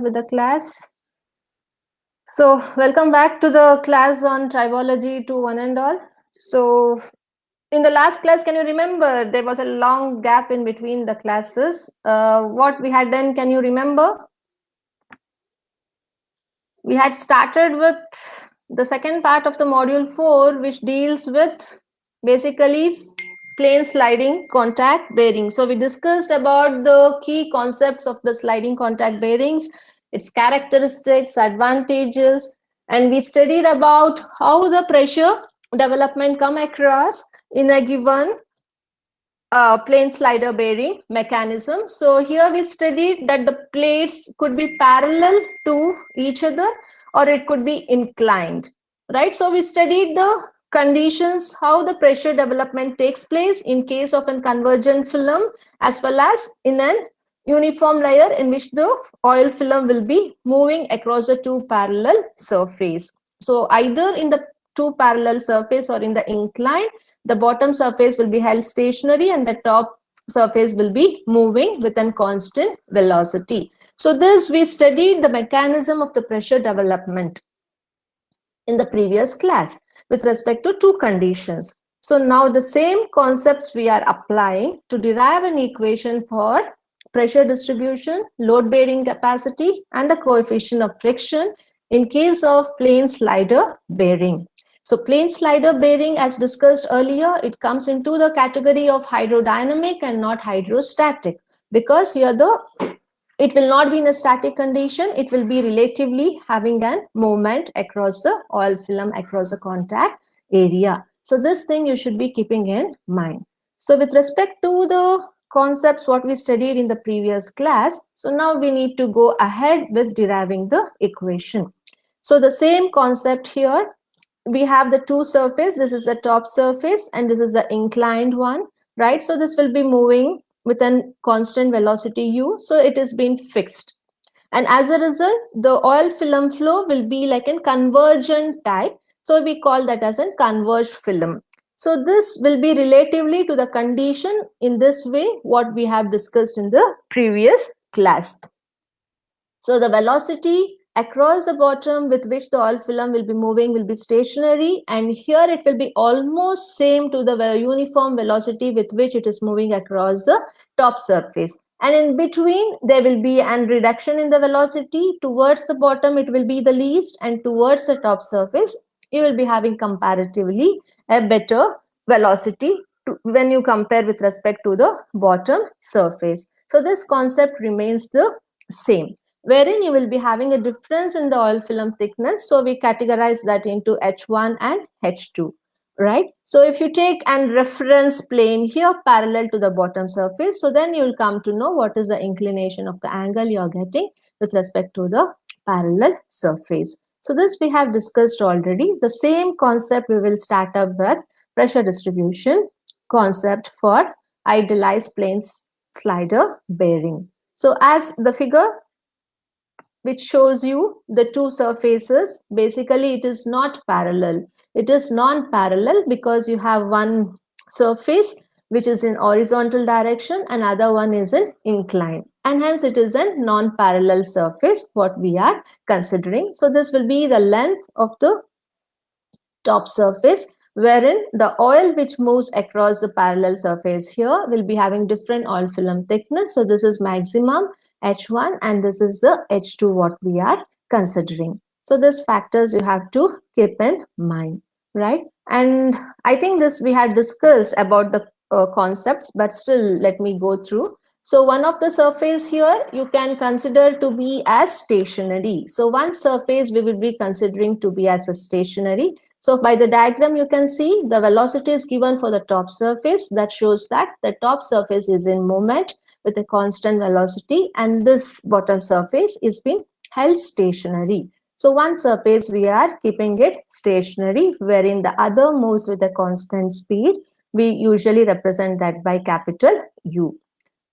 with the class. So, welcome back to the class on tribology to one and all. So, in the last class, can you remember there was a long gap in between the classes? What we had done, can you remember? We had started with the second part of the module 4, which deals with basically plane sliding contact bearing. So we discussed about the key concepts of the sliding contact bearings, its characteristics, advantages, and we studied about how the pressure development come across in a given plane slider bearing mechanism. So here we studied that the plates could be parallel to each other or it could be inclined, right? So we studied the conditions, how the pressure development takes place in case of a convergent film as well as in an uniform layer in which the oil film will be moving across the two parallel surface. So either in the two parallel surface or in the incline, the bottom surface will be held stationary and the top surface will be moving with a constant velocity. So this we studied the mechanism of the pressure development in the previous class with respect to two conditions. So now the same concepts we are applying to derive an equation for pressure distribution, load bearing capacity and the coefficient of friction in case of plane slider bearing. So plane slider bearing, as discussed earlier, it comes into the category of hydrodynamic and not hydrostatic, because here it will not be in a static condition. It will be relatively having a movement across the oil film, across the contact area. So this thing you should be keeping in mind. So with respect to the concepts what we studied in the previous class, so now we need to go ahead with deriving the equation. So the same concept here, we have the two surface. This is the top surface and this is the inclined one, right? So this will be moving with a constant velocity u, so it is being fixed, and as a result the oil film flow will be like a convergent type, so we call that as a converged film. So this will be relatively to the condition in this way what we have discussed in the previous class. So the velocity across the bottom with which the oil film will be moving will be stationary, and here it will be almost same to the uniform velocity with which it is moving across the top surface. And in between there will be an reduction in the velocity. Towards the bottom it will be the least, and towards the top surface you will be having comparatively a better velocity when you compare with respect to the bottom surface. So this concept remains the same, wherein you will be having a difference in the oil film thickness. So we categorize that into H1 and H2, right? So if you take an reference plane here parallel to the bottom surface, so then you will come to know what is the inclination of the angle you are getting with respect to the parallel surface. So this we have discussed already. The same concept we will start up with pressure distribution concept for idealized plane slider bearing. So as the figure which shows you the two surfaces, basically it is not parallel. It is non-parallel because you have one surface which is in horizontal direction and other one is in incline, and hence it is a non-parallel surface what we are considering. So this will be the length of the top surface, wherein the oil which moves across the parallel surface here will be having different oil film thickness. So this is maximum H1 and this is the H2 what we are considering. So these factors you have to keep in mind, right? And I think this we had discussed about the concepts, but still let me go through. So one of the surface here you can consider to be as stationary. So one surface we will be considering to be as a stationary. So by the diagram you can see the velocity is given for the top surface. That shows that the top surface is in movement with a constant velocity, and this bottom surface is being held stationary. So one surface we are keeping it stationary, wherein the other moves with a constant speed. We usually represent that by capital U.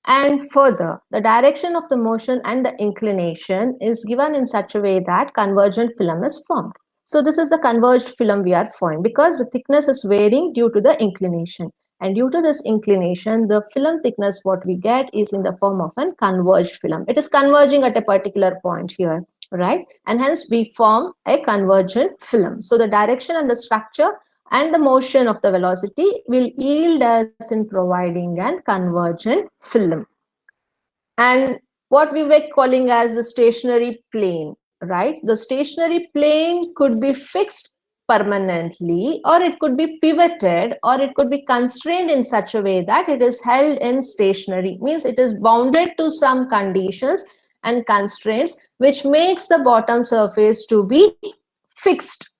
And further, the direction of the motion and the inclination is given in such a way that convergent film is formed. So this is the converged film we are forming because the thickness is varying due to the inclination. And due to this inclination, the film thickness what we get is in the form of a converged film. It is converging at a particular point here, right? And hence we form a convergent film. So the direction and the structure and the motion of the velocity will yield us in providing an convergent film. And what we were calling as the stationary plane, right? The stationary plane could be fixed permanently, or it could be pivoted, or it could be constrained in such a way that it is held in stationary, means it is bounded to some conditions and constraints which makes the bottom surface to be fixed,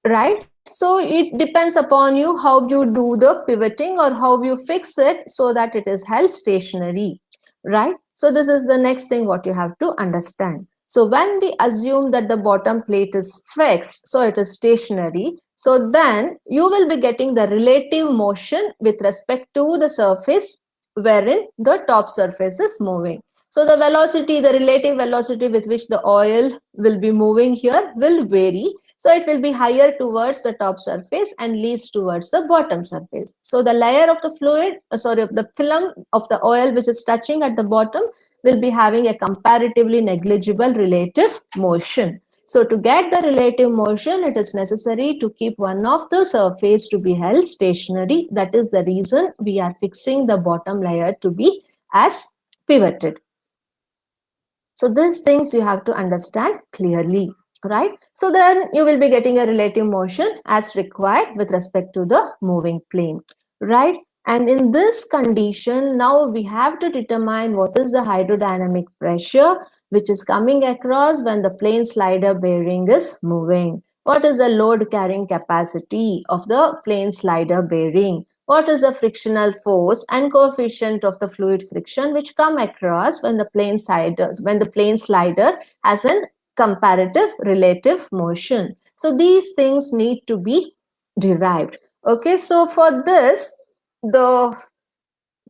right? So it depends upon you how you do the pivoting or how you fix it so that it is held stationary, right? So this is the next thing what you have to understand. So when we assume that the bottom plate is fixed, so it is stationary, so then you will be getting the relative motion with respect to the surface wherein the top surface is moving. So the velocity, the relative velocity with which the oil will be moving here will vary. So it will be higher towards the top surface and least towards the bottom surface. So the layer of the fluid, the film of the oil which is touching at the bottom will be having a comparatively negligible relative motion. So to get the relative motion, it is necessary to keep one of the surface to be held stationary. That is the reason we are fixing the bottom layer to be as pivoted. So these things you have to understand clearly, right? So then you will be getting a relative motion as required with respect to the moving plane, right? And in this condition, now we have to determine what is the hydrodynamic pressure which is coming across when the plane slider bearing is moving. What is the load carrying capacity of the plane slider bearing? What is the frictional force and coefficient of the fluid friction which come across when the plane slider has a comparative relative motion? So these things need to be derived. Okay, so for this, the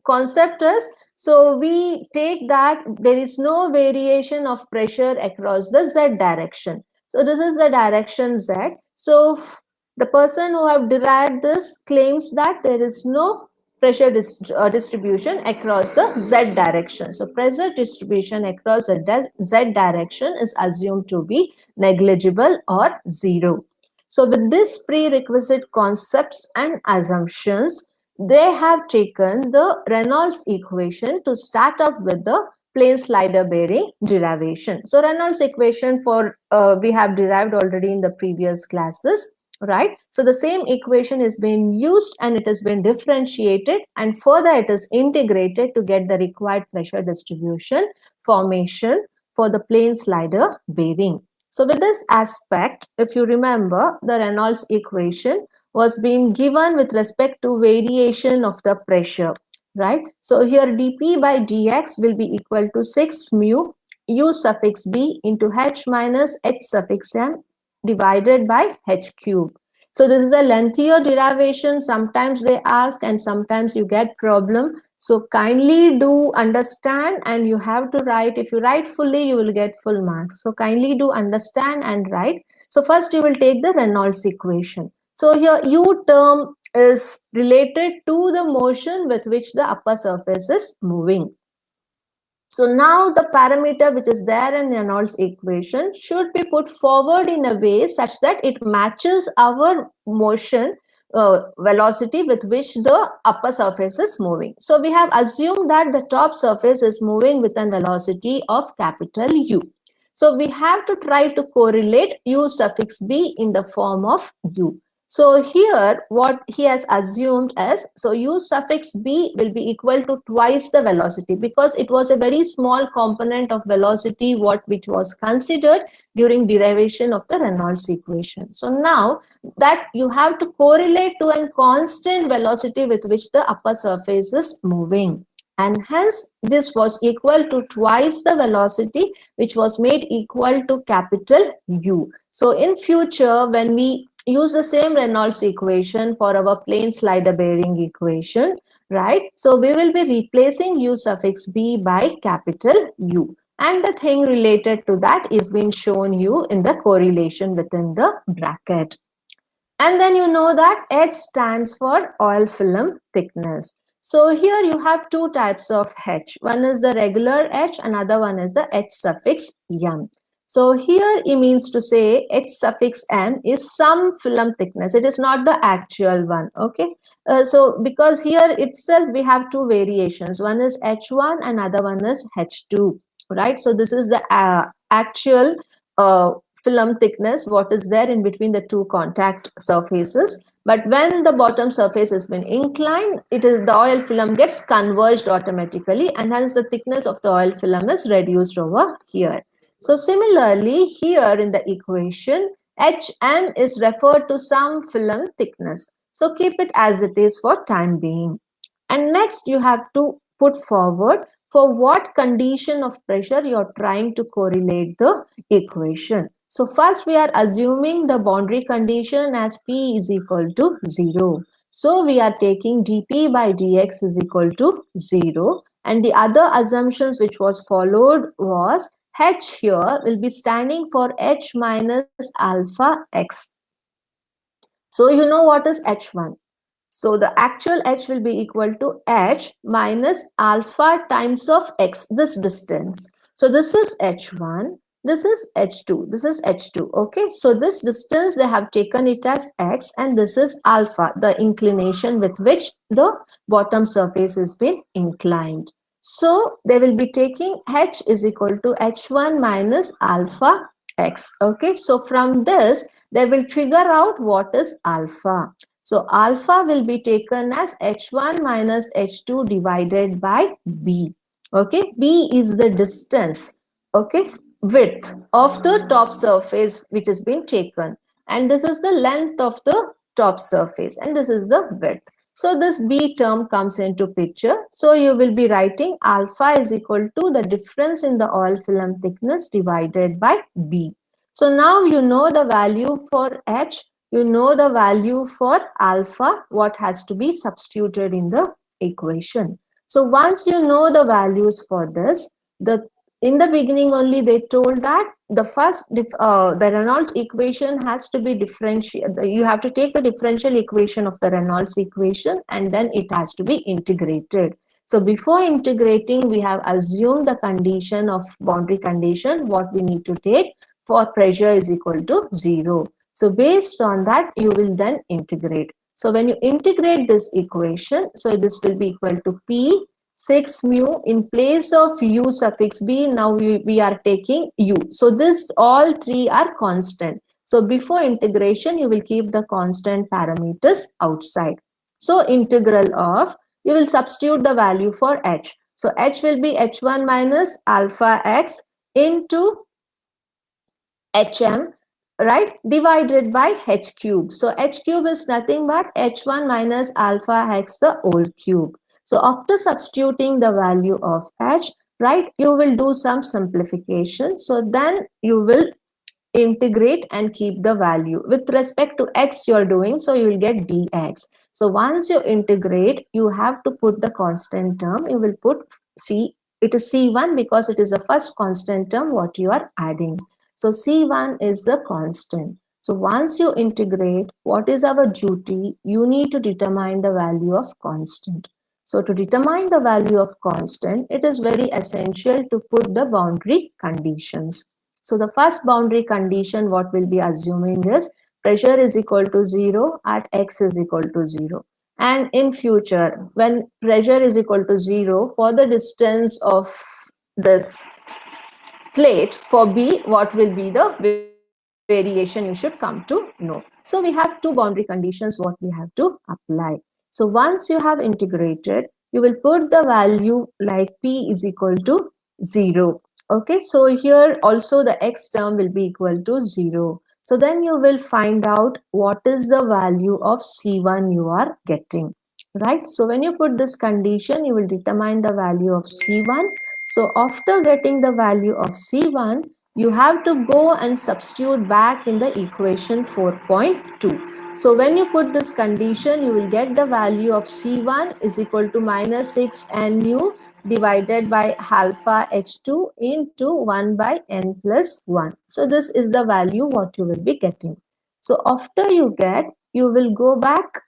concept is, so we take that there is no variation of pressure across the z direction. So this is the direction z. So the person who have derived this claims that there is no pressure distribution across the z direction. So pressure distribution across the z direction is assumed to be negligible or zero. So with this prerequisite concepts and assumptions, they have taken the Reynolds equation to start up with the plane slider bearing derivation. So Reynolds equation for we have derived already in the previous classes, right? So the same equation is being used and it has been differentiated, and further it is integrated to get the required pressure distribution formation for the plane slider bearing. So with this aspect, if you remember, the Reynolds equation was being given with respect to variation of the pressure, right? So here dP by dx will be equal to 6 mu u suffix b into h minus h suffix m divided by h cube. So this is a lengthier derivation. Sometimes they ask and sometimes you get problem. So kindly do understand and you have to write. If you write fully, you will get full marks. So kindly do understand and write. So first you will take the Reynolds equation. So here U term is related to the motion with which the upper surface is moving. So now the parameter which is there in Reynolds equation should be put forward in a way such that it matches our motion velocity with which the upper surface is moving. So we have assumed that the top surface is moving with a velocity of capital U. So we have to try to correlate U suffix B in the form of U. So here what he has assumed is, so U suffix B will be equal to twice the velocity, because it was a very small component of velocity which was considered during derivation of the Reynolds equation. So now that you have to correlate to a constant velocity with which the upper surface is moving. And hence this was equal to twice the velocity which was made equal to capital U. So in future when we use the same Reynolds equation for our plane slider bearing equation, right? So we will be replacing U suffix B by capital U. And the thing related to that is being shown you in the correlation within the bracket. And then you know that H stands for oil film thickness. So here you have two types of H. One is the regular H, another one is the H suffix M. So here it means to say H suffix M is some film thickness. It is not the actual one. Okay. So because here itself we have two variations. One is H1, another one is H2. Right. So this is the actual uh, film thickness, what is there in between the two contact surfaces. But when the bottom surface has been inclined, it is the oil film gets converged automatically, and hence the thickness of the oil film is reduced over here. So similarly, here in the equation, HM is referred to some film thickness. So keep it as it is for time being. And next you have to put forward for what condition of pressure you're trying to correlate the equation. So first we are assuming the boundary condition as P is equal to 0. So we are taking dP by dx is equal to 0. And the other assumptions which was followed was H here will be standing for H minus alpha x. So you know what is H1. So the actual H will be equal to H minus alpha times of X, this distance. So this is H1, this is H2, this is H2. Okay, so this distance they have taken it as X, and this is alpha, the inclination with which the bottom surface has been inclined. So they will be taking H is equal to H1 minus alpha X. Okay, so from this they will figure out what is alpha. So alpha will be taken as H1 minus H2 divided by B. Okay, B is the distance, okay, width of the top surface which has been taken. And this is the length of the top surface, and this is the width. So this B term comes into picture. So you will be writing alpha is equal to the difference in the oil film thickness divided by B. So now you know the value for H, you know the value for alpha, what has to be substituted in the equation. So once you know the values for this, in the beginning only they told that the Reynolds equation has to be differential. You have to take the differential equation of the Reynolds equation, and then it has to be integrated. So before integrating, we have assumed the condition of boundary condition, what we need to take for pressure is equal to 0. So based on that, you will then integrate. So when you integrate this equation, so this will be equal to P 6 mu in place of U suffix B. Now we are taking U. So this all three are constant. So before integration, you will keep the constant parameters outside. So integral of, you will substitute the value for H. So H will be H1 minus alpha X into HM, right, divided by H cube. So H cube is nothing but H1 minus alpha X the whole cube. So after substituting the value of H, right, you will do some simplification. So then you will integrate and keep the value with respect to x you're doing, so you will get dx. So once you integrate, you have to put the constant term. You will put c, it is c1 because it is the first constant term what you are adding. So c1 is the constant. So once you integrate, what is our duty? You need to determine the value of constant. So to determine the value of constant, it is very essential to put the boundary conditions. So the first boundary condition what we'll be assuming is pressure is equal to 0 at x is equal to 0. And in future, when pressure is equal to 0, for the distance of this plate for B, what will be the variation you should come to know. So we have two boundary conditions what we have to apply. So once you have integrated, you will put the value like P is equal to 0. Okay, so here also the x term will be equal to 0. So then you will find out what is the value of C1 you are getting, right? So when you put this condition, you will determine the value of C1. So after getting the value of C1, you have to go and substitute back in the equation 4.2. So when you put this condition, you will get the value of C1 is equal to minus 6 nu divided by alpha H2 into 1 by n plus 1. So this is the value what you will be getting. So after you get, you will go back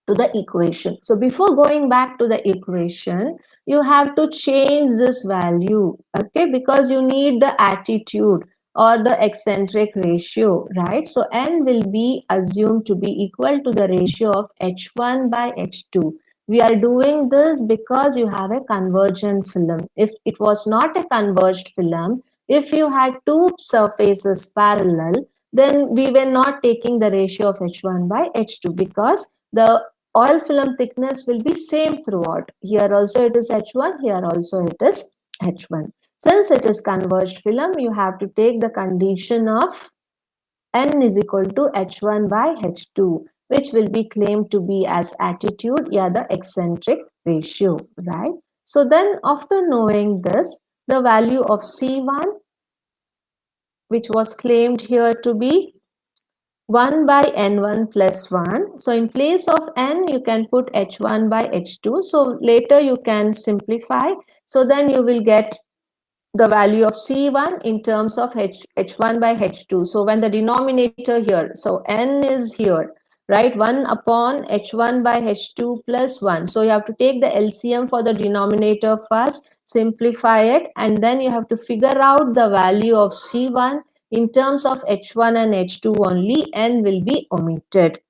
to the equation. So before going back to the equation, you have to change this value, okay, because you need the attitude or the eccentric ratio, right? So n will be assumed to be equal to the ratio of h1 by h2. We are doing this because you have a convergent film. If it was not a converged film, if you had two surfaces parallel, then we were not taking the ratio of h1 by h2 because the oil film thickness will be same throughout. Here also it is H1, here also it is H1. Since it is converged film, you have to take the condition of N is equal to H1 by H2, which will be claimed to be as attitude, yeah, the eccentric ratio, right? So then after knowing this, the value of C1, which was claimed here to be 1 by n1 plus 1. So in place of n, you can put h1 by h2. So later you can simplify. So then you will get the value of C1 in terms of H1 by H2. So when the denominator here, so N is here, right? 1 upon H1 by H2 plus 1. So you have to take the LCM for the denominator first, simplify it, and then you have to figure out the value of C1 in terms of H1 and H2 only. N will be omitted.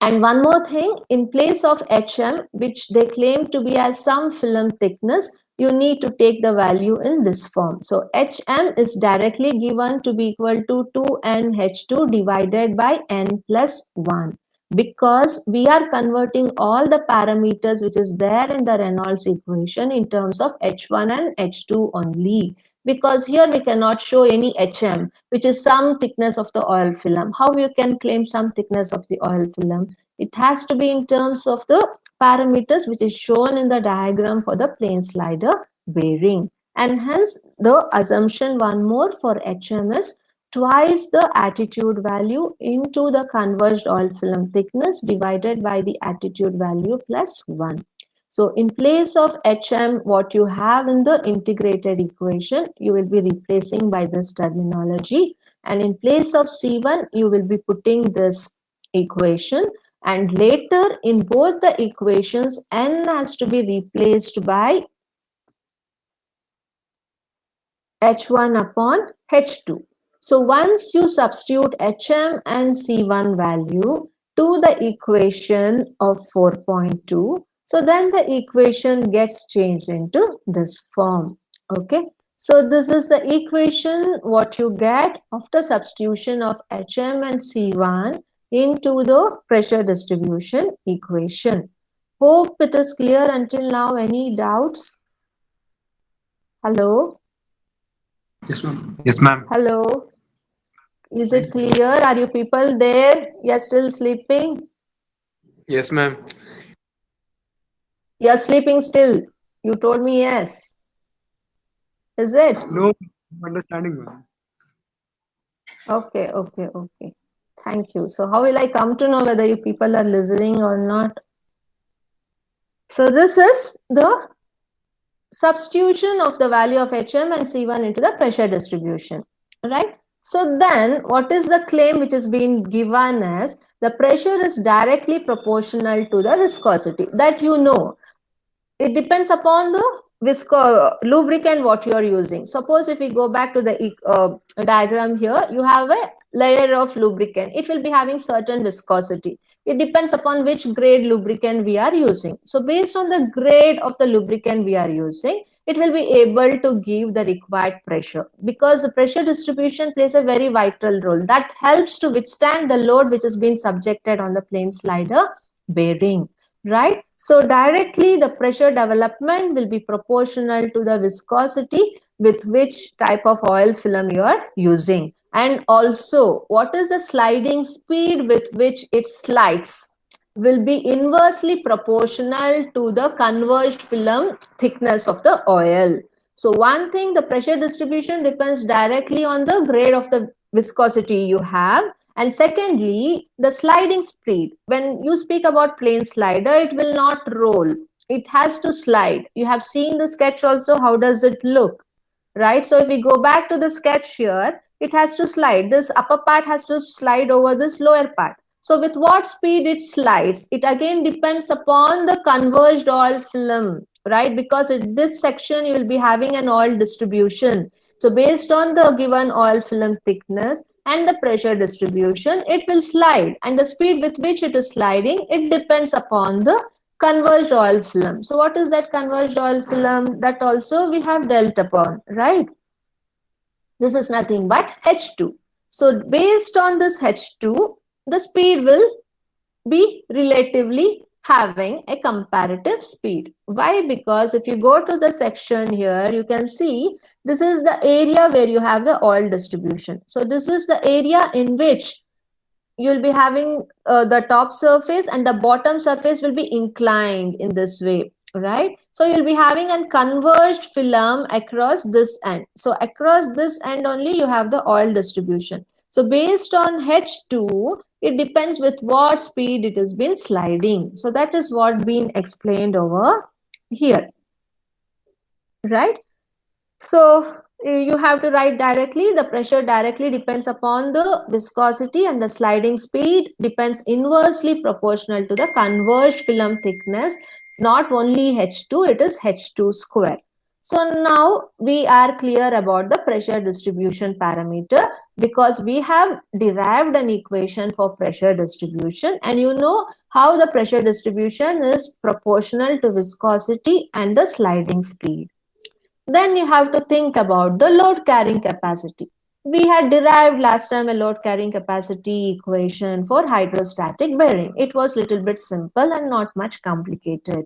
And one more thing, in place of HM, which they claim to be as some film thickness, you need to take the value in this form. So HM is directly given to be equal to 2NH2 divided by N plus 1. Because we are converting all the parameters which is there in the Reynolds equation in terms of H1 and H2 only. Because here we cannot show any HM, which is some thickness of the oil film. How you can claim some thickness of the oil film? It has to be in terms of the parameters which is shown in the diagram for the plane slider bearing. And hence the assumption one more for HM is twice the attitude value into the converged oil film thickness divided by the attitude value plus 1. So in place of HM, what you have in the integrated equation, you will be replacing by this terminology. And in place of C1, you will be putting this equation. And later in both the equations, N has to be replaced by H1 upon H2. So once you substitute HM and C1 value to the equation of 4.2, so then the equation gets changed into this form. Okay. So this is the equation what you get after substitution of HM and C1 into the pressure distribution equation. Hope it is clear until now. Any doubts? Hello? Yes, ma'am. Yes, ma'am. Hello? Is it clear? Are you people there? You're still sleeping? Yes, ma'am. You're sleeping still. You told me yes. Is it? No understanding, ma'am. Okay, okay, okay. Thank you. So how will I come to know whether you people are listening or not? So this is the substitution of the value of HM and C1 into the pressure distribution, right? So then what is the claim which is being given as the pressure is directly proportional to the viscosity? That you know. It depends upon the lubricant what you are using. Suppose if we go back to the diagram here, you have a layer of lubricant. It will be having certain viscosity. It depends upon which grade lubricant we are using. So based on the grade of the lubricant we are using, it will be able to give the required pressure, because the pressure distribution plays a very vital role that helps to withstand the load which has been subjected on the plane slider bearing, right? So directly the pressure development will be proportional to the viscosity with which type of oil film you are using. And also what is the sliding speed with which it slides will be inversely proportional to the converged film thickness of the oil. So one thing, the pressure distribution depends directly on the grade of the viscosity you have. And secondly, the sliding speed. When you speak about plane slider, it will not roll. It has to slide. You have seen the sketch also. How does it look? Right? So if we go back to the sketch here, it has to slide. This upper part has to slide over this lower part. So with what speed it slides, it again depends upon the converged oil film, right? Because in this section you will be having an oil distribution. So based on the given oil film thickness and the pressure distribution, it will slide, and the speed with which it is sliding, it depends upon the converged oil film. So what is that converged oil film? That also we have dealt upon, right? This is nothing but H2. So based on this H2, the speed will be relatively having a comparative speed. Why? Because if you go to the section here, you can see this is the area where you have the oil distribution. So this is the area in which you'll be having the top surface and the bottom surface will be inclined in this way, right? So you'll be having a converged film across this end. So across this end only you have the oil distribution. So based on H2, it depends with what speed it has been sliding. So that is what been explained over here, right? So you have to write directly, the pressure directly depends upon the viscosity, and the sliding speed depends inversely proportional to the converged film thickness. Not only H2, it is H2 square. So now we are clear about the pressure distribution parameter, because we have derived an equation for pressure distribution, and you know how the pressure distribution is proportional to viscosity and the sliding speed. Then you have to think about the load carrying capacity. We had derived last time a load carrying capacity equation for hydrostatic bearing. It was little bit simple and not much complicated.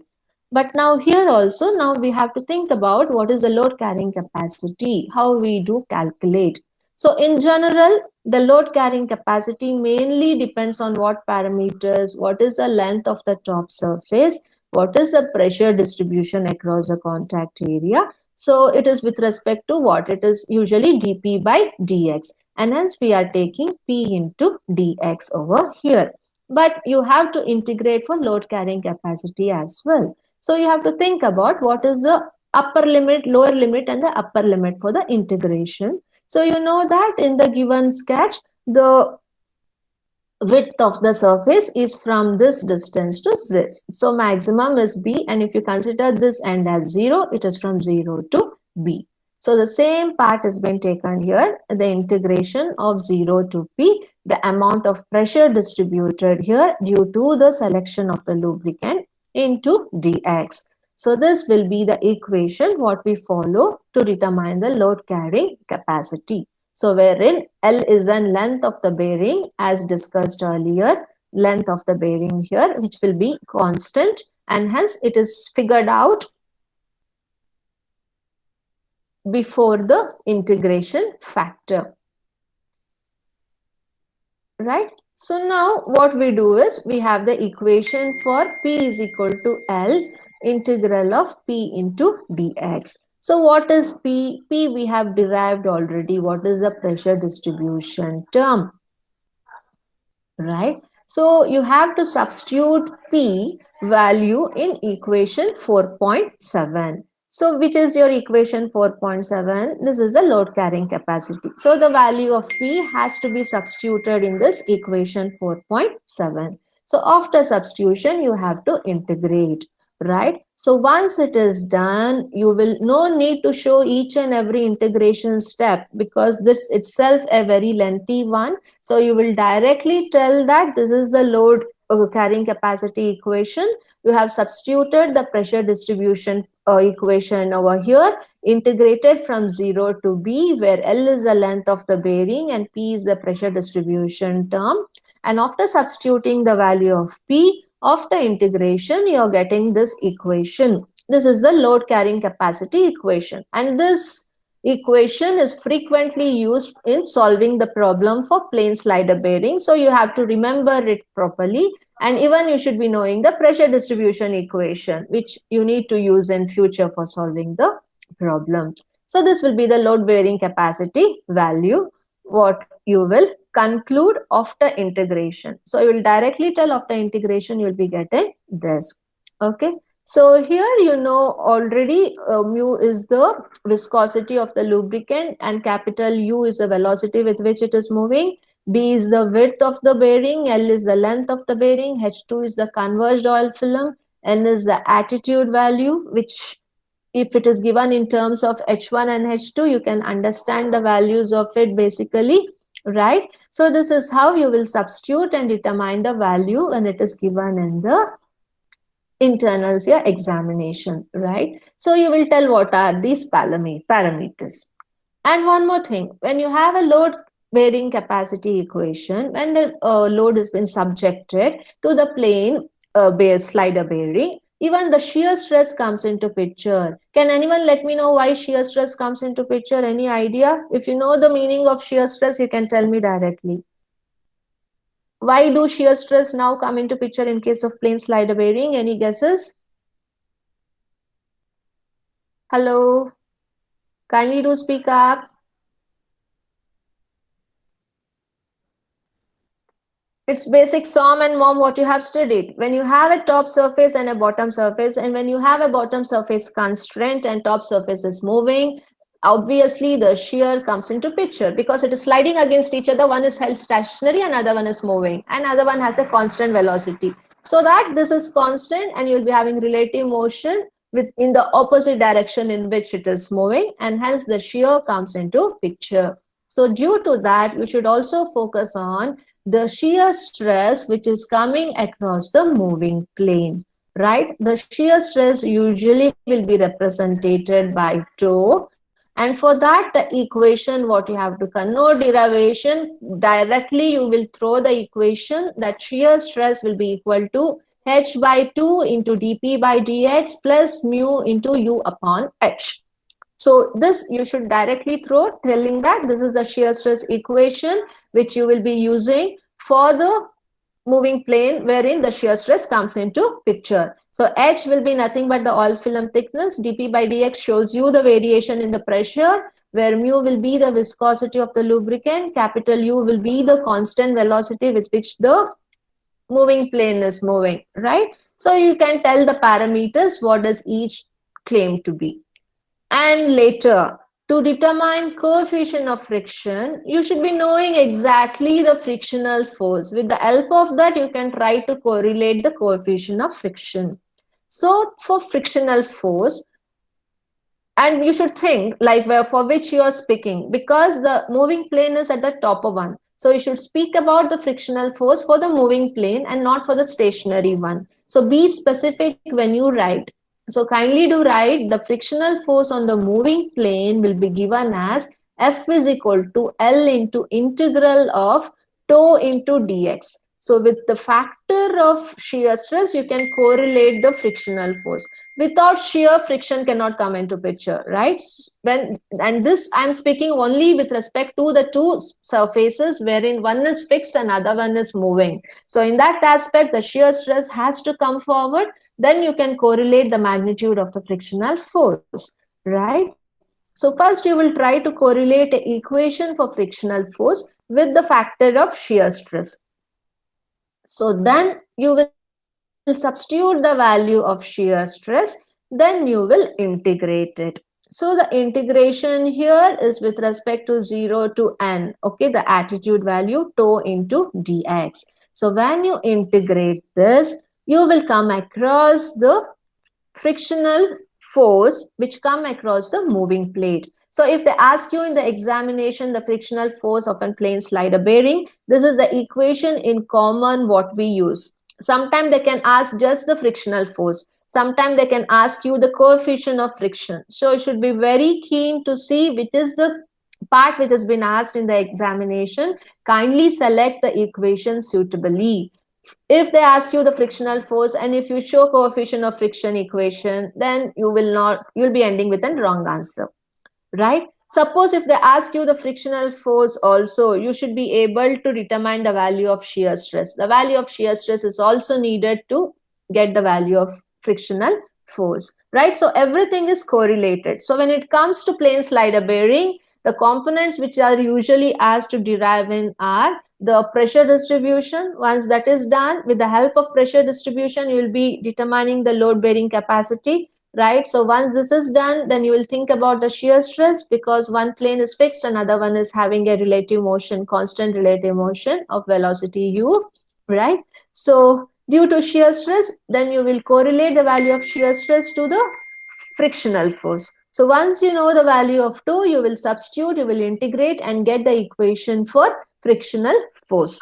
But now here also, now we have to think about what is the load carrying capacity, how we do calculate. So in general, the load carrying capacity mainly depends on what parameters, what is the length of the top surface, what is the pressure distribution across the contact area. So it is with respect to what? It is usually dP by dx, and hence we are taking P into dx over here. But you have to integrate for load carrying capacity as well. So you have to think about what is the upper limit, lower limit, and the upper limit for the integration. So you know that in the given sketch, the width of the surface is from this distance to this. So maximum is B, and if you consider this end as 0, it is from 0 to B. So the same part has been taken here, the integration of 0 to P, the amount of pressure distributed here due to the selection of the lubricant into dx. So this will be the equation what we follow to determine the load carrying capacity. So wherein L is an length of the bearing as discussed earlier, length of the bearing here, which will be constant, and hence it is figured out before the integration factor, right? So now what we do is we have the equation for P is equal to L integral of P into dx. So what is P? P we have derived already. What is the pressure distribution term, right? So you have to substitute P value in equation 4.7. So which is your equation 4.7? This is the load carrying capacity. So the value of P has to be substituted in this equation 4.7. So after substitution, you have to integrate, right? So once it is done, you will no need to show each and every integration step, because this itself a very lengthy one. So you will directly tell that this is the load carrying capacity equation. You have substituted the pressure distribution equation over here, integrated from 0 to B, where L is the length of the bearing and P is the pressure distribution term. And after substituting the value of P, after integration, you are getting this equation. This is the load carrying capacity equation. And this equation is frequently used in solving the problem for plane slider bearing. So you have to remember it properly. And even you should be knowing the pressure distribution equation, which you need to use in future for solving the problem. So this will be the load bearing capacity value, what you will conclude after integration. So you will directly tell after integration, you will be getting this. Okay. So here you know already mu is the viscosity of the lubricant and capital U is the velocity with which it is moving. D is the width of the bearing, L is the length of the bearing, H2 is the converged oil film, N is the attitude value, which if it is given in terms of H1 and H2, you can understand the values of it basically, right? So this is how you will substitute and determine the value when it is given in the internals your examination, right? So you will tell what are these parameters. And one more thing, when you have a load bearing capacity equation, when the load has been subjected to the plane slider bearing, even the shear stress comes into picture. Can anyone let me know why shear stress comes into picture? Any idea? If you know the meaning of shear stress, you can tell me directly. Why do shear stress now come into picture in case of plane slider bearing? Any guesses? Hello, kindly do speak up. It's basic SOM and MOM what you have studied. When you have a top surface and a bottom surface, and when you have a bottom surface constraint and top surface is moving, obviously the shear comes into picture because it is sliding against each other. One is held stationary, another one is moving, another one has a constant velocity. So that this is constant and you'll be having relative motion with in the opposite direction in which it is moving, and hence the shear comes into picture. So due to that, you should also focus on the shear stress which is coming across the moving plane, right? The shear stress usually will be represented by tau, and for that the equation what you have to convert derivation directly, you will throw the equation that shear stress will be equal to h by 2 into dp by dx plus mu into u upon h. So this you should directly throw, telling that this is the shear stress equation which you will be using for the moving plane wherein the shear stress comes into picture. So H will be nothing but the oil film thickness. dP by dx shows you the variation in the pressure, where mu will be the viscosity of the lubricant, capital U will be the constant velocity with which the moving plane is moving, right? So you can tell the parameters what does each claim to be. And later, to determine coefficient of friction, you should be knowing exactly the frictional force. With the help of that, you can try to correlate the coefficient of friction. So for frictional force, and you should think like where for which you are speaking, because the moving plane is at the top of one. So you should speak about the frictional force for the moving plane and not for the stationary one. So be specific when you write. So kindly do write the frictional force on the moving plane will be given as F is equal to L into integral of tau into dx. So with the factor of shear stress, you can correlate the frictional force. Without shear, friction cannot come into picture, right? And this I'm speaking only with respect to the two surfaces wherein one is fixed and other one is moving. So in that aspect, the shear stress has to come forward. Then you can correlate the magnitude of the frictional force, right? So first you will try to correlate an equation for frictional force with the factor of shear stress. So then you will substitute the value of shear stress, then you will integrate it. So the integration here is with respect to 0 to n, okay, the attitude value tau into dx. So when you integrate this, you will come across the frictional force which come across the moving plate. So if they ask you in the examination the frictional force of a plane slider bearing, this is the equation in common what we use. Sometimes they can ask just the frictional force. Sometimes they can ask you the coefficient of friction. So you should be very keen to see which is the part which has been asked in the examination. Kindly select the equation suitably. If they ask you the frictional force and if you show coefficient of friction equation, then you'll be ending with a wrong answer, right? Suppose if they ask you the frictional force also, you should be able to determine the value of shear stress. The value of shear stress is also needed to get the value of frictional force, right? So everything is correlated. So when it comes to plane slider bearing, the components which are usually asked to derive in are the pressure distribution. Once that is done, with the help of pressure distribution, you will be determining the load bearing capacity, right? So once this is done, then you will think about the shear stress, because one plane is fixed, another one is having a relative motion, constant relative motion of velocity u, right? So due to shear stress, then you will correlate the value of shear stress to the frictional force. So once you know the value of 2, you will substitute, you will integrate and get the equation for frictional force.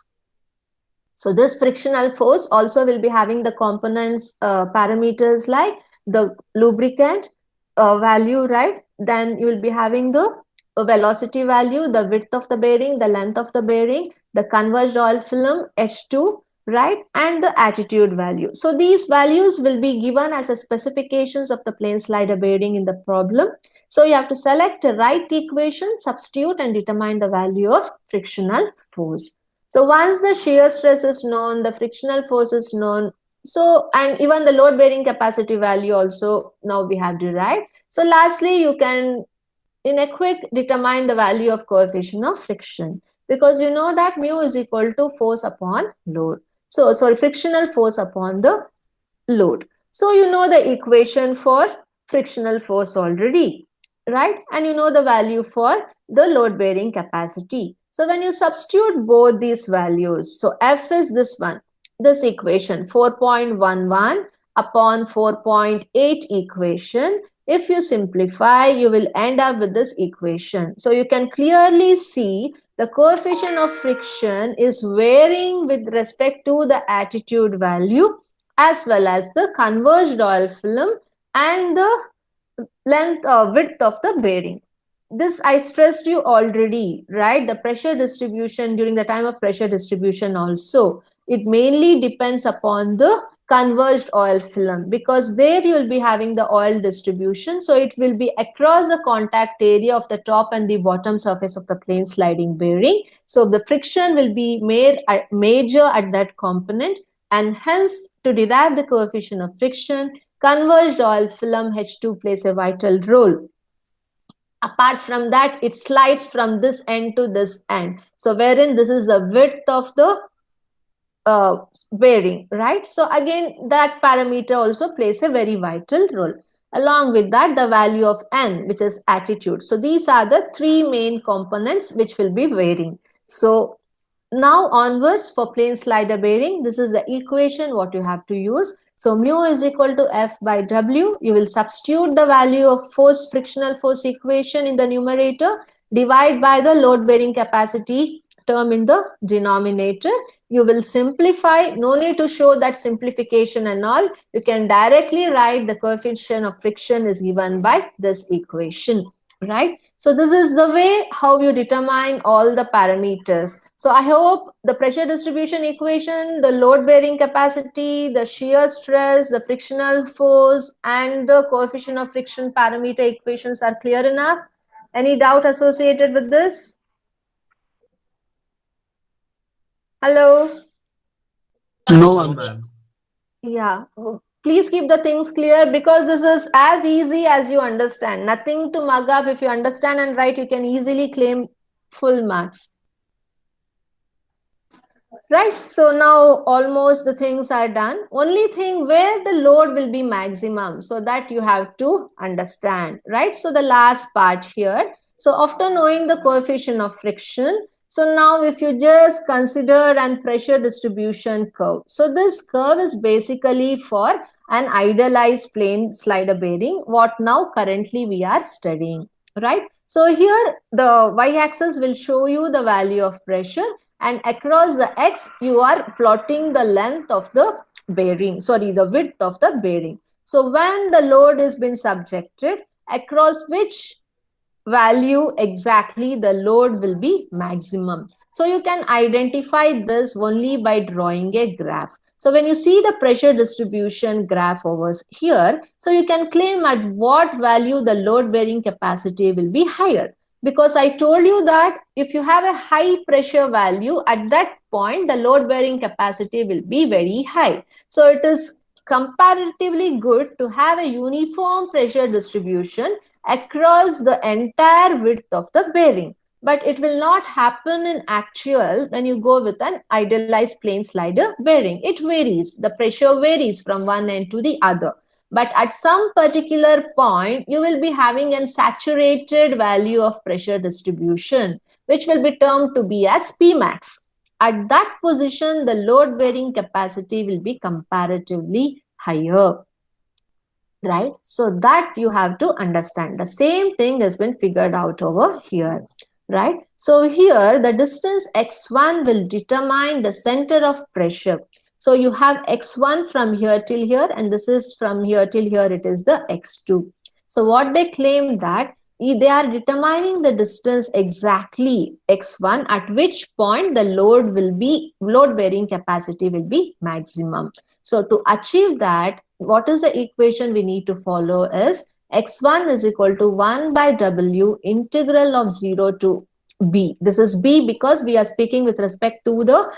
So this frictional force also will be having the components parameters like the lubricant value, right? Then you will be having the velocity value, the width of the bearing, the length of the bearing, the converged oil film H2, right? And the attitude value. So these values will be given as a specifications of the plane slider bearing in the problem. So you have to select the right equation, substitute and determine the value of frictional force. So once the shear stress is known, the frictional force is known, so and even the load bearing capacity value also now we have derived. So lastly, you can in a quick determine the value of coefficient of friction, because you know that mu is equal to force upon load. So sorry, frictional force upon the load. So you know the equation for frictional force already, right? And you know the value for the load bearing capacity. So when you substitute both these values, so F is this one, this equation 4.11 upon 4.8 equation. If you simplify, you will end up with this equation. So you can clearly see the coefficient of friction is varying with respect to the attitude value as well as the converged oil film and the length or width of the bearing. This I stressed you already, right? The pressure distribution during the time of pressure distribution also, it mainly depends upon the converged oil film, because there you will be having the oil distribution. So it will be across the contact area of the top and the bottom surface of the plane sliding bearing. So the friction will be made major at that component, and hence to derive the coefficient of friction, converged oil film H2 plays a vital role. Apart from that, it slides from this end to this end. So wherein this is the width of the uh, bearing, right? So again, that parameter also plays a very vital role. Along with that, the value of n, which is attitude. So these are the three main components which will be varying. So now onwards for plane slider bearing, this is the equation what you have to use. So mu is equal to F by W. You will substitute the value of force, frictional force equation in the numerator, divide by the load bearing capacity term in the denominator. You will simplify, no need to show that simplification and all. You can directly write the coefficient of friction is given by this equation, right? So this is the way how you determine all the parameters. So I hope the pressure distribution equation, the load bearing capacity, the shear stress, the frictional force and the coefficient of friction parameter equations are clear enough. Any doubt associated with this? Hello? No, ma'am. Yeah. Please keep the things clear, because this is as easy as you understand. Nothing to mug up. If you understand and write, you can easily claim full marks. Right, so now almost the things are done. Only thing where the load will be maximum, so that you have to understand, right? So the last part here. So after knowing the coefficient of friction, so now if you just consider an pressure distribution curve. So this curve is basically for an idealized plane slider bearing, what now currently we are studying, right? So here the y-axis will show you the value of pressure, and across the x you are plotting the length of the bearing, sorry, the width of the bearing. So when the load is been subjected, across which value exactly the load will be maximum. So you can identify this only by drawing a graph. So when you see the pressure distribution graph over here, so you can claim at what value the load bearing capacity will be higher. Because I told you that if you have a high pressure value, at that point the load bearing capacity will be very high. So it is comparatively good to have a uniform pressure distribution across the entire width of the bearing. but it will not happen in actual when you go with an idealized plane slider bearing. It varies, the pressure varies from one end to the other, but at some particular point you will be having a saturated value of pressure distribution, which will be termed to be as Pmax. At that position, the load bearing capacity will be comparatively higher, right? So that you have to understand. The same thing has been figured out over here, right? So here the distance x1 will determine the center of pressure. So you have x1 from here till here, and this is from here till here, it is the x2. So what they claim that they are determining the distance exactly x1, at which point the load bearing capacity will be maximum. So to achieve that, what is the equation we need to follow is x1 is equal to 1 by w integral of 0 to b. This is b because we are speaking with respect to the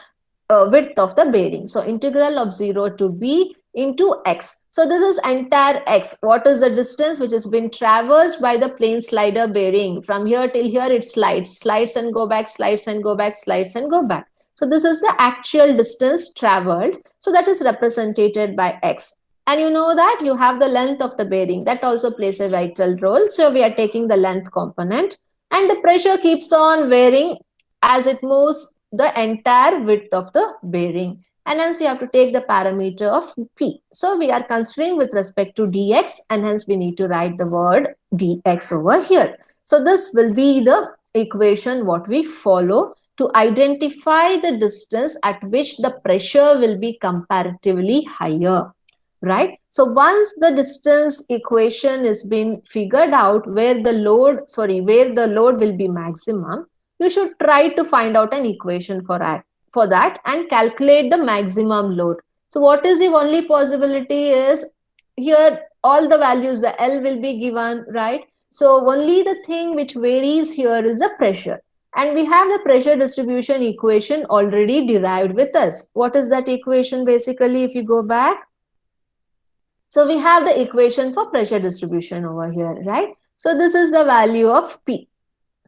width of the bearing. So integral of 0 to b into x. So this is entire x. What is the distance which has been traversed by the plane slider bearing? From here till here it slides and go back, slides and go back, slides and go back. So this is the actual distance traveled. So that is represented by x. And you know that you have the length of the bearing, that also plays a vital role. So we are taking the length component, and the pressure keeps on varying as it moves the entire width of the bearing, and hence you have to take the parameter of P. So we are considering with respect to dx, and hence we need to write the word dx over here. So this will be the equation what we follow to identify the distance at which the pressure will be comparatively higher, right? So once the distance equation is been figured out, where the load will be maximum, you should try to find out an equation for that and calculate the maximum load. So what is the only possibility is here all the values, the L will be given, right? So only the thing which varies here is the pressure, and we have the pressure distribution equation already derived with us. What is that equation basically? If you go back, so we have the equation for pressure distribution over here, right? So this is the value of P.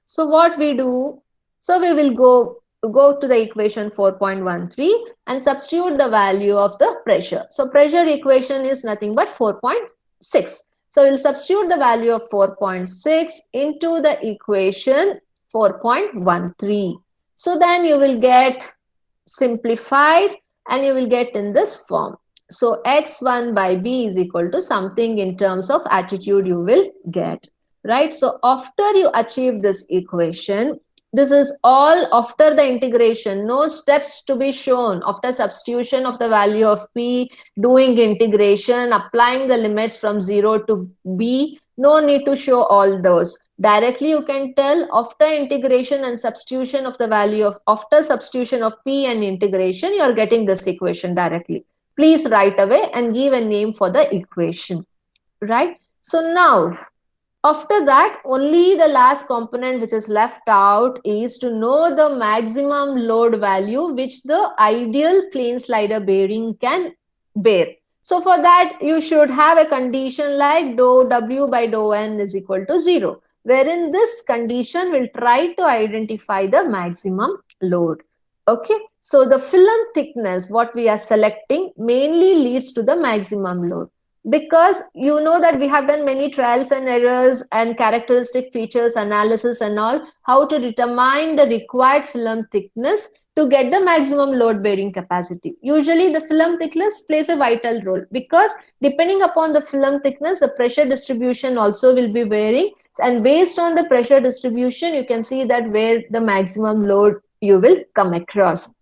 So what we do, so we will go to the equation 4.13 and substitute the value of the pressure. So pressure equation is nothing but 4.6. So we'll substitute the value of 4.6 into the equation 4.13. So then you will get simplified and you will get in this form. So x1 by b is equal to something in terms of attitude you will get, right? So after you achieve this equation, this is all after the integration, no steps to be shown. After substitution of the value of p, doing integration, applying the limits from 0 to b, no need to show all those. Directly you can tell after integration and substitution of the value of, after substitution of p and integration, you are getting this equation directly. Please write away and give a name for the equation, right? So now, after that, only the last component which is left out is to know the maximum load value which the ideal plane slider bearing can bear. So for that, you should have a condition like dou W by dou N is equal to 0, wherein this condition will try to identify the maximum load. Okay, so the film thickness, what we are selecting, mainly leads to the maximum load, because you know that we have done many trials and errors and characteristic features analysis and all, how to determine the required film thickness to get the maximum load bearing capacity. Usually the film thickness plays a vital role, because depending upon the film thickness, the pressure distribution also will be varying, and based on the pressure distribution you can see that where the maximum load you will come across.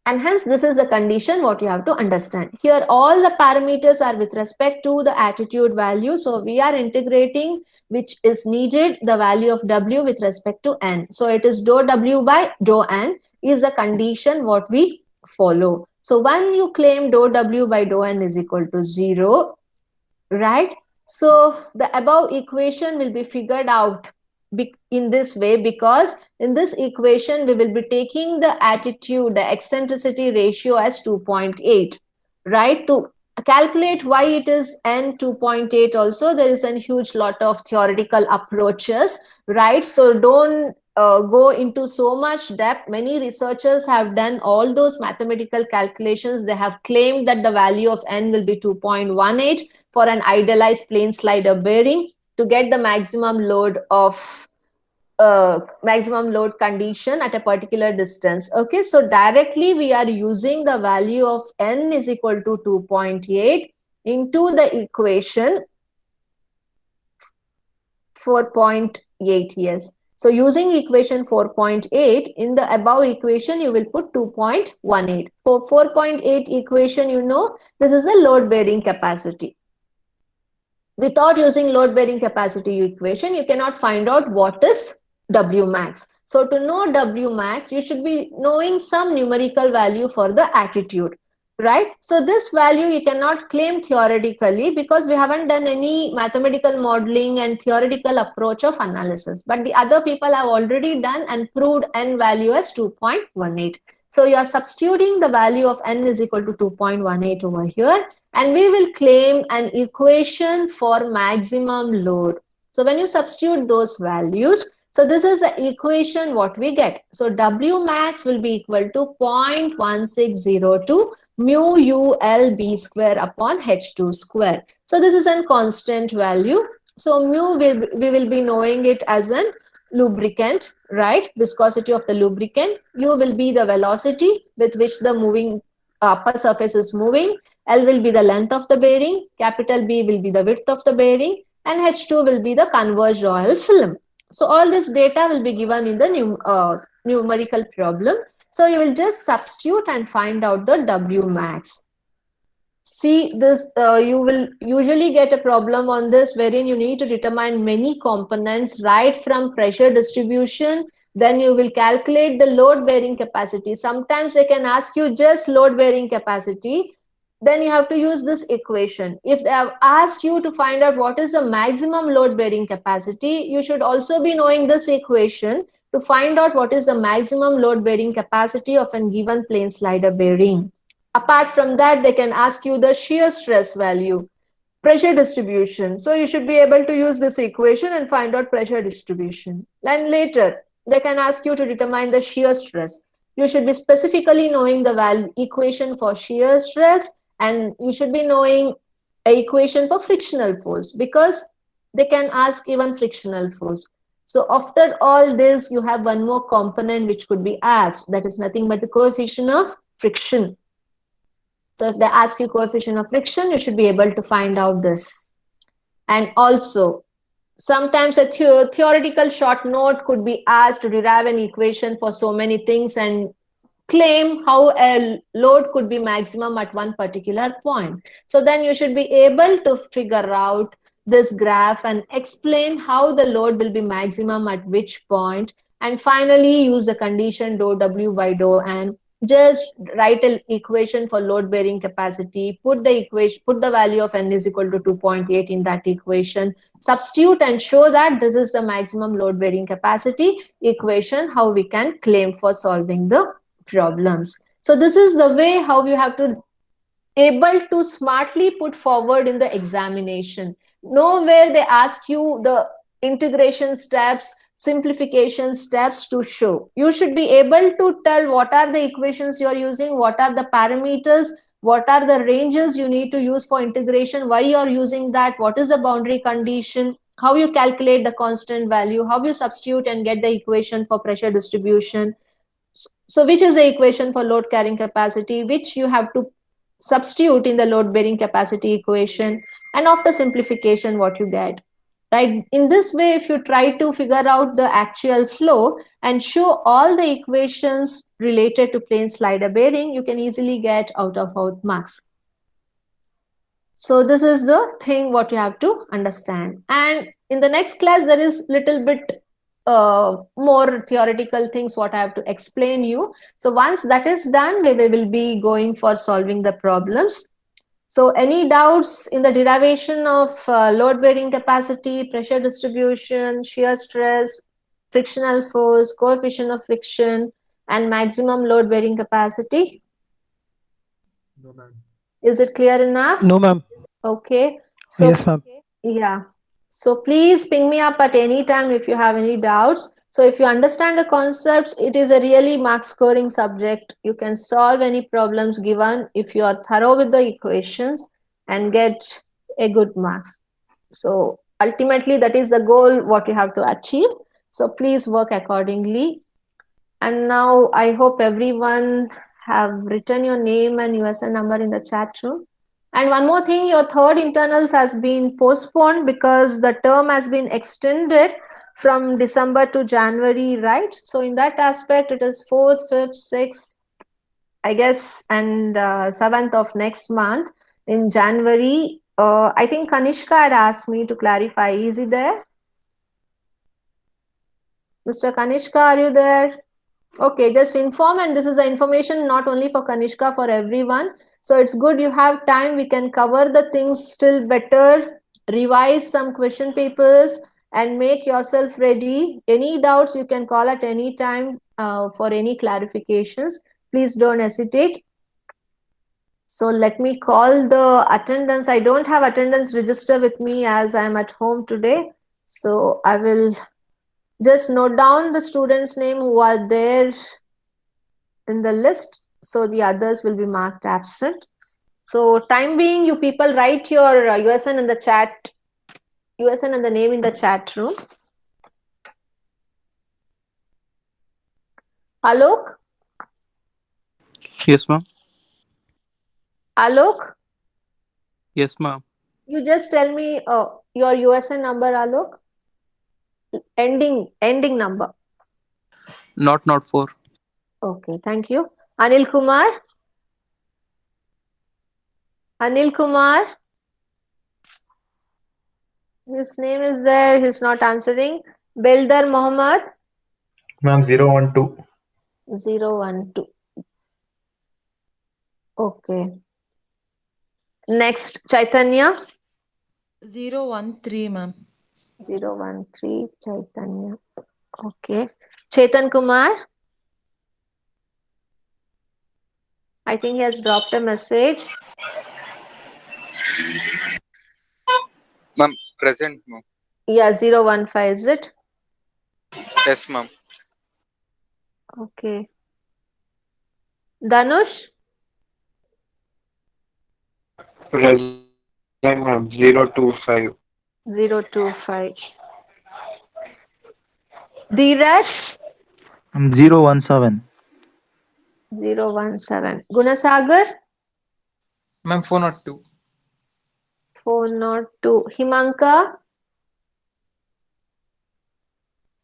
And hence this is a condition what you have to understand. Here all the parameters are with respect to the attitude value. So we are integrating which is needed the value of W with respect to N. So it is dou W by dou N is a condition what we follow. So when you claim dou W by dou N is equal to 0, right? So the above equation will be figured out in this way, because in this equation we will be taking the attitude, the eccentricity ratio as 2.8, right? To calculate why it is n 2.8 also, there is a huge lot of theoretical approaches, right? So don't go into so much depth. Many researchers have done all those mathematical calculations. They have claimed that the value of n will be 2.18 for an idealized plane slider bearing to get the maximum load condition at a particular distance. Okay, so directly we are using the value of n is equal to 2.8 into the equation 4.8. Yes, so using equation 4.8 in the above equation you will put 2.18. For 4.8 equation, this is a load bearing capacity. Without using load bearing capacity equation, you cannot find out what is W max. So to know W max, you should be knowing some numerical value for the attitude, right? So this value you cannot claim theoretically because we haven't done any mathematical modeling and theoretical approach of analysis. But the other people have already done and proved n value as 2.18. So you are substituting the value of n is equal to 2.18 over here, and we will claim an equation for maximum load. So when you substitute those values, so this is the equation what we get. So W max will be equal to 0.1602 mu UL B square upon H2 square. So this is a constant value. So mu we will be knowing it as an lubricant, right? Viscosity of the lubricant. U will be the velocity with which the moving upper surface is moving. L will be the length of the bearing, capital B will be the width of the bearing, and H2 will be the converged oil film. So all this data will be given in the numerical problem. So you will just substitute and find out the W max. See this, you will usually get a problem on this wherein you need to determine many components right from pressure distribution. Then you will calculate the load bearing capacity. Sometimes they can ask you just load bearing capacity. Then you have to use this equation. If they have asked you to find out what is the maximum load bearing capacity, you should also be knowing this equation to find out what is the maximum load bearing capacity of a given plane slider bearing. Apart from that, they can ask you the shear stress value, pressure distribution. So you should be able to use this equation and find out pressure distribution. Then later, they can ask you to determine the shear stress. You should be specifically knowing the equation for shear stress, and you should be knowing a equation for frictional force because they can ask even frictional force. So after all this, you have one more component which could be asked. That is nothing but the coefficient of friction. So if they ask you coefficient of friction, you should be able to find out this. And also, sometimes a theoretical short note could be asked to derive an equation for so many things and claim how a load could be maximum at one particular point. So then you should be able to figure out this graph and explain how the load will be maximum at which point, and finally use the condition dou W by dou N. Just write an equation for load bearing capacity, put the value of n is equal to 2.8 in that equation, substitute and show that this is the maximum load bearing capacity equation, how we can claim for solving the problems. So this is the way how you have to able to smartly put forward in the examination. Nowhere they ask you the integration steps, simplification steps to show. You should be able to tell what are the equations you are using, what are the parameters, what are the ranges you need to use for integration, why you are using that, what is the boundary condition, how you calculate the constant value, how you substitute and get the equation for pressure distribution. So which is the equation for load carrying capacity, which you have to substitute in the load bearing capacity equation, and after simplification what you get, right? In this way, if you try to figure out the actual flow and show all the equations related to plane slider bearing, you can easily get out of out marks. So this is the thing what you have to understand. And in the next class, there is little bit more theoretical things what I have to explain you. So once that is done, we will be going for solving the problems. So any doubts in the derivation of load bearing capacity, pressure distribution, shear stress, frictional force, coefficient of friction, and maximum load bearing capacity? No, ma'am. Is it clear enough? No, ma'am. Okay. So Yes, ma'am. yeah. So please ping me up at any time if you have any doubts. So if you understand the concepts, it is a really mark scoring subject. You can solve any problems given if you are thorough with the equations and get a good marks. So ultimately that is the goal what you have to achieve. So please work accordingly. And now I hope everyone have written your name and USN number in the chat room. And one more thing, your third internals has been postponed because the term has been extended from December to January, right? So in that aspect, it is 4th, 5th, 6th, I guess, and 7th of next month in January. I think Kanishka had asked me to clarify. Is he there? Mr. Kanishka, are you there? Okay, just inform, and this is the information not only for Kanishka, for everyone. So it's good you have time. We can cover the things still better, revise some question papers, and make yourself ready. Any doubts, you can call at any time for any clarifications. Please don't hesitate. So let me call the attendance. I don't have attendance register with me as I am at home today. So I will just note down the students' name who are there in the list, so the others will be marked absent. So time being, you people write your USN in the chat, USN and the name in the chat room. Alok? Yes, ma'am. Alok, Yes, ma'am. you just tell me your USN number, Alok. Ending number. Not 4. Okay, thank you. Anil Kumar? Anil Kumar? His name is there, he's not answering. Beldar Mohammed? Ma'am, 012. 012. Okay. Next, Chaitanya? 013, ma'am. 013, Chaitanya. Okay. Chetan Kumar? I think he has dropped a message. Ma'am, present, ma'am. Yeah, 015, is it? Yes, ma'am. Okay. Danush? Present, ma'am, 025. 025. Dheeraj? 017. 017. Gunasagar? Ma'am, 402. 402. Himanka?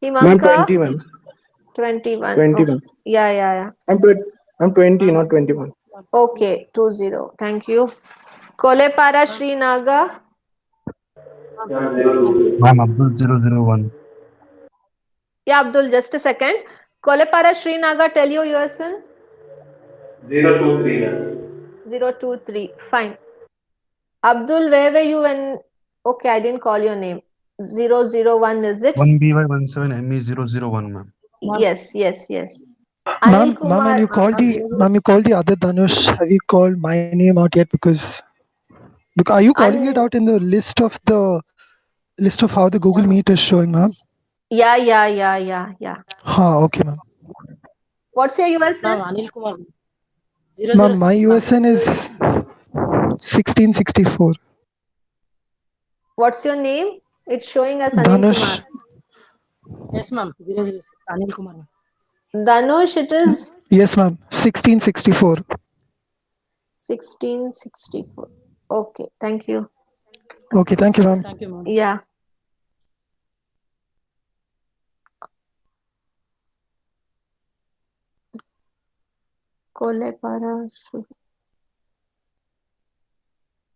Ma'am, Himanka? 20, ma'am. 21. 20, Oh, ma'am. yeah. I'm 20, not 21. Okay, 20. Thank you. Kolepara Srinaga? Ma'am, Abdul 001. Yeah, Abdul, just a second. Kolepara Srinaga, tell you yourself. 023, ma'am. 023. Fine. Abdul, where were you when? Okay, I didn't call your name. 001, is it? 1BY17ME001, ma'am. Yes. Anil Ma'am, Kumar. ma'am, you called the other Dhanush. Have you called my name out yet? Because are you calling it out in the list of how the Google Meet is showing, ma'am? Yeah. Okay, ma'am. What's your Ma'am, USN? Anil Kumar. Ma'am, my 006, ma'am. USN is 1664. What's your name? It's showing as Anil Dhanush. Kumar. Yes, ma'am. 006, Anil Kumar. Dhanush, it is Yes, ma'am. 1664. 1664. Okay, thank you. Okay, thank you, ma'am. Thank you, ma'am. Yeah. Kolepara.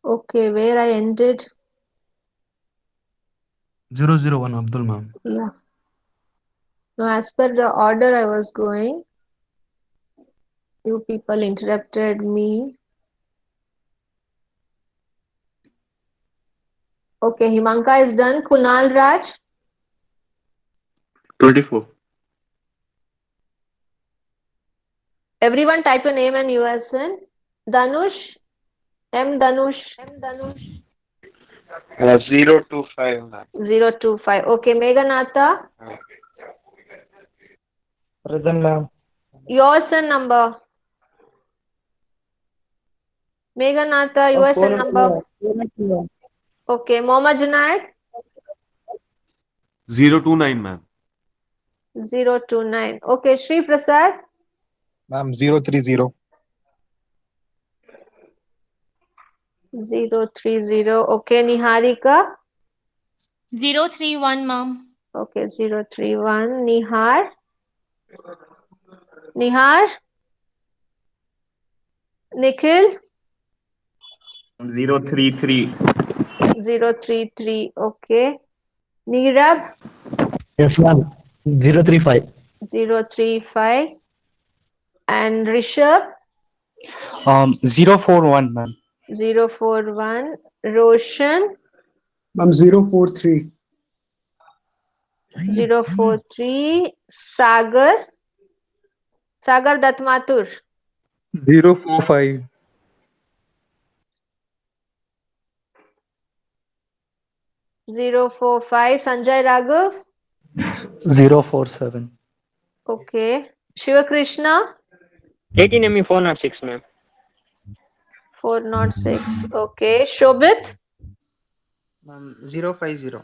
Okay, where I ended. 001, Abdul, ma'am. Yeah. No, as per the order I was going, you people interrupted me. Okay, Himanka is done. Kunal Raj? 24. Everyone type your name and USN. Dhanush? M. Dhanush? 025, ma'am. 025. Okay, Meghanatha? Present, ma'am. Your SN number. Meghanatha, your SN number. Okay, Mohammed Junaid. 029, ma'am. 029. Okay, Shri Prasad. Ma'am, 030. 030. Okay, Niharika. 031, ma'am. Okay, 031. Nihar. Nihar. Nikhil. 033. 033. Okay. Neerab. Yes, ma'am. 035. 035. And Rishabh. 041, ma'am. 041. Roshan. Ma'am, 043. 043. Sagar. Sagar Datmatur. 045. 045. Sanjay Raghav. 047. Okay. Shiva Krishna. 18 ME 406, ma'am. 406. Okay. Shobit. Ma'am, 050.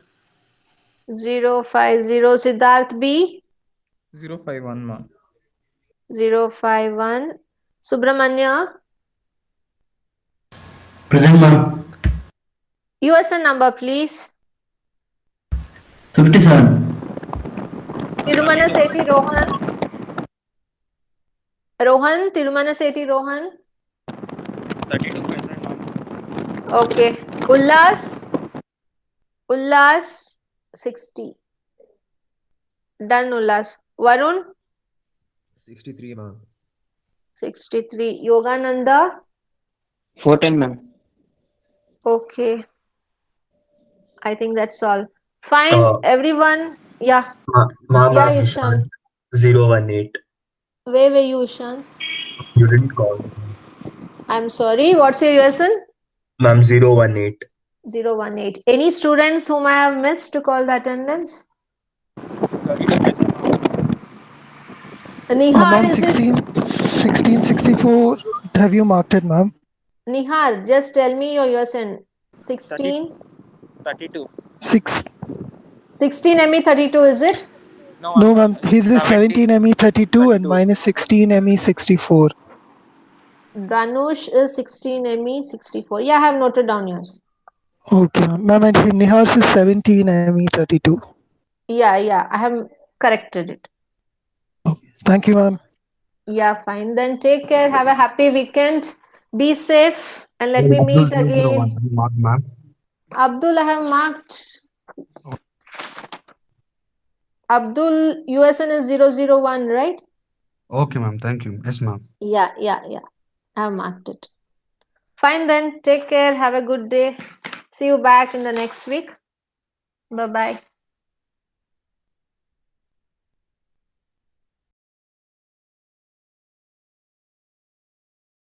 050. Siddharth B. 051, ma'am. 051. Subramanya. Present, ma'am. USN number, please. 57. Tirumana Sethi Rohan. Rohan. Tirumana Sethi Rohan. 32 present, ma'am. Okay. Ullas. Ullas. 60. Done, Ullas. Varun. 63, ma'am. 63. Yogananda. 410, ma'am. Okay. I think that's all. Fine. Everyone. Yeah. Yeah, Ishan. 018. Where were you, Ishan? You didn't call. I'm sorry. What's your USN? Ma'am, 018. 018. Any students whom I have missed to call the attendance? 32 present, ma'am. Nihar, Ma'am, is it? 1664. Have you marked it, ma'am? Nihar, just tell me your USN. 16? 32. 6. 16 ME 32, is it? No, ma'am. His is 70. 17 ME 32 and 32. mine is 16 ME 64. Danush is 16 ME 64. Yeah, I have noted down yours. Okay, ma'am. Ma'am, and Nihar's is 17 ME 32. Yeah, I have corrected it. Okay. Thank you, ma'am. Yeah, fine. Then take care. Have a happy weekend. Be safe. And let me meet again. Mark, ma'am. Abdul, I have marked. Abdul, USN is 001, right? Okay, ma'am. Thank you. Yes, ma'am. Yeah. I have marked it. Fine then. Take care. Have a good day. See you back in the next week. Bye-bye.